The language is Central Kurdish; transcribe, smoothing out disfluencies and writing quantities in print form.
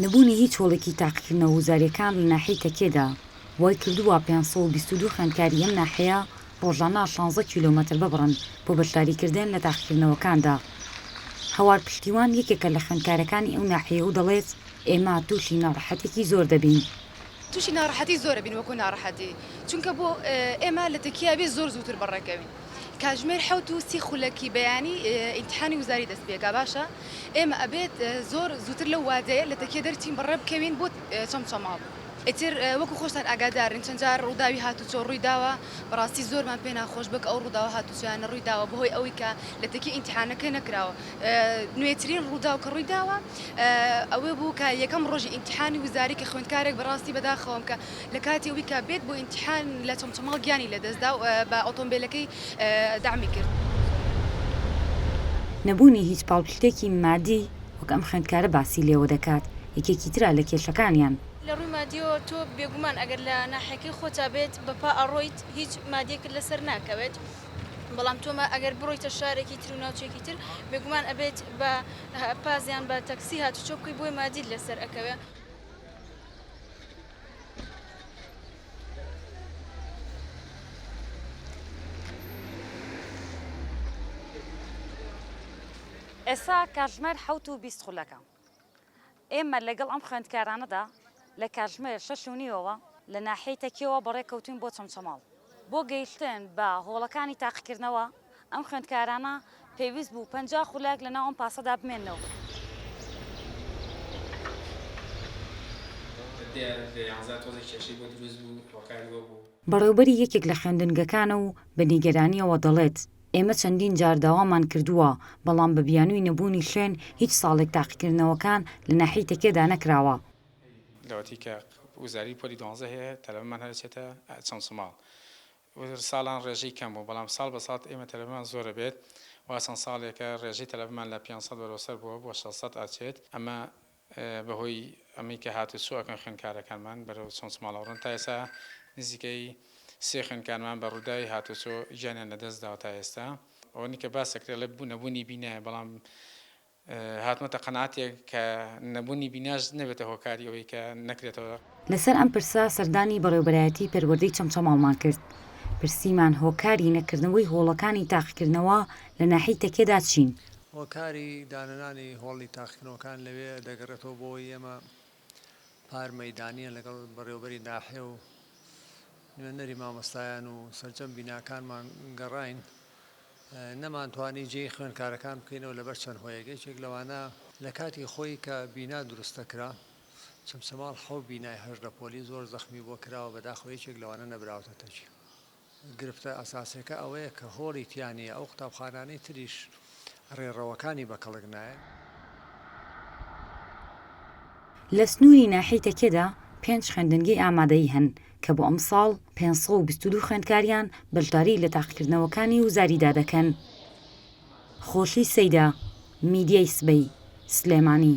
نەبوونی هیچ هۆڵێکی تاقیکردنەوە وزاریەکان لە ناحیەی تەکێدا وای کردووە 522 خوێندکاری ئەم ناحەیە ڕۆژانە 16 کیلۆمەتر ببڕن بۆ بەشداریکردن لە تاقیکردنەوەکاندا. هەوار پشتیوان یەکێکە لە خوێندکارەکانی ئەو ناحەیە و دەڵێت ئێمە تووشی ناڕەحەتێکی زۆر دەبین. تووشی ناڕەحەتی زۆرە بین وەکو ناڕەحەتی چونکە بۆ ئێمە لە تەکیا بێ زۆر زووتر بەڕێکەوین. کاتژمێر 30 خولەکی بەیانی ئیمتحانی وزاری دەست پێکا باشە ئێمە ئەبێت زۆر زووتر لەو وادەیە لە تەکیە دەرچین بەڕێ بکەوین بۆ چەمچەماڵ. ئیتر وەکو خۆشتان ئاگادارن چەند جار ڕووداوی هاتوچۆ ڕووی داوە بەڕاستی زۆرمان پێ ناخۆش بک ئەو ڕووداوە هاتوچیانە ڕووی داوە بەهۆی ئەوەی کە لە تەکی ئیمتحانەکە نەکراوە. نوێترین ڕووداو کە ڕووی داوە ئەوەی بوو کە یەکەم ڕۆژی ئیمتحانی وزاری کە خوێندکارێک بەڕاستی بەداخەوەم کە لە کاتی ئەوەی کە بێت بۆ ئیمتحان لە چەمچەماڵ گیانی لەدەستدا و بە ئۆتۆمبیلەکەی دامی کرد. نەبوونی هیچ پاڵپشتێکی مادی وەک ئەم خوێندکارە باسی لێوە دەکات یەکێکی ترا لە کێشەکانیان. لە ڕووی مادیەوە تۆ بێگومان ئەگەر لە ناحەکەی خۆتا بێت بەپا ئەڕۆیت هیچ مادیەکرد لەسەر ناکەوێت. بەڵام تۆمە ئەگەر بڕۆیتە شارێکی تر و ناوچێکی تر بێگومان ئەبێت بە پازیان بە تەکسی هاتوچۆ بکەی بۆی مادیت لەسەر ئەکەوێت. ئێستا کاتژمێر 20 خولەکە. ئێمە لەگەڵ ئەم خوێندکارانەدا لە کاتژمێر 6:30ەوە لە ناحەی تەکیەوە بەڕێکەوتین بۆ چەمچەماڵ بۆ گەیشتن بە هۆڵەکانی تاقیکردنەوە. ئەم خوێندکارانە پێویست بوو 50 خولەک لە ناو ئەم پاسەدا بمێننەوە. بەڕێوەبەری یەکێک لە خوێندنگەکانە و بە نیگەرانیەوە دەڵێت ئێمە چەندین جار داوامان کردووە بەڵام بە بیانووی نەبوونی شوێن هیچ ساڵێک تاقیکردنەوەکان لە ناحەی تەکێدا نەکراوە. لەوەتی کە وزاری پۆلی 12 هەیە تەلەفۆنمان هەرچێتە چەمچەماڵ ساڵان ڕێژەی کەم بوو بەڵام ساڵ بە ساڵ ئێمە تەلەفۆنمان زۆرە بێت وا چەند ساڵێکە ڕێژەی تەلەفۆنمان لە 500 بەرەوسەر بووە بۆ 600 ئاچێت. ئەمە بەهۆی ئەمەی کە هاتوچۆکەن خوێندکارەکانمان بەرەو چەمچەماڵەوە ڕۆن تا ئێستا نزیکەی 3 خوێندکارمان بە ڕووداوی هاتوچۆ گیانیان لەدەستداوە تا ئێستا. ئەوەی کە باسەکرێت لە نەبوونی بینایە بەڵام هاتمەتە قەناعەتێک کە نەبوونی بیناش نەبێتە هۆکاری ئەوەی کە نەکرێتەوە. لەسەر ئەم پرسا سەردانی بەڕێوەبەرایەتی پەروەردەی چەمچەماڵمان کرد. پرسیمان هۆکاری نەکردنەوەی هۆڵەکانی تاقیکردنەوە لە ناحەی تەکێدا چین؟ هۆکاری دانەنانی هۆڵی تاقیکردنەوەکان لەوێ دەگەڕێتەوە بۆی ئێمە پار مەیدانیە لەگەڵ بەڕێوەبەری ناحیە و نوێنەری مامۆستایان و سەرجەم بیناکانمان گەڕاین نەمانتوانی جێی خوێندکارەکان بکەینەوە لەبەر چەند هۆیەکێک لەوانە لە کاتی خۆی کە بینا دروستەکرا چەمچەماڵ حەو بینای هەژدە پۆلی زۆر زەخمی بۆ کراوە بەداخەوەیەکێک لەوانە نەبراوتە تەجی. گرفتە ئەساسەکە ئەوەیە کە هۆڵی تیانە ئەو قوتابخانانەی تریش ڕێڕەوەکانی بەکەڵک نایە. لە سنووری ناحەی تەکێدا 5 خوێندنگەی ئامادەیی هەن کە بۆ ئەم ساڵ 522 خوێندکاریان بەشداری لە تاقیکردنەوەکانی وزاریدا دەکەن. خۆشی سەیدا، میدیای سبەی، سلێمانی.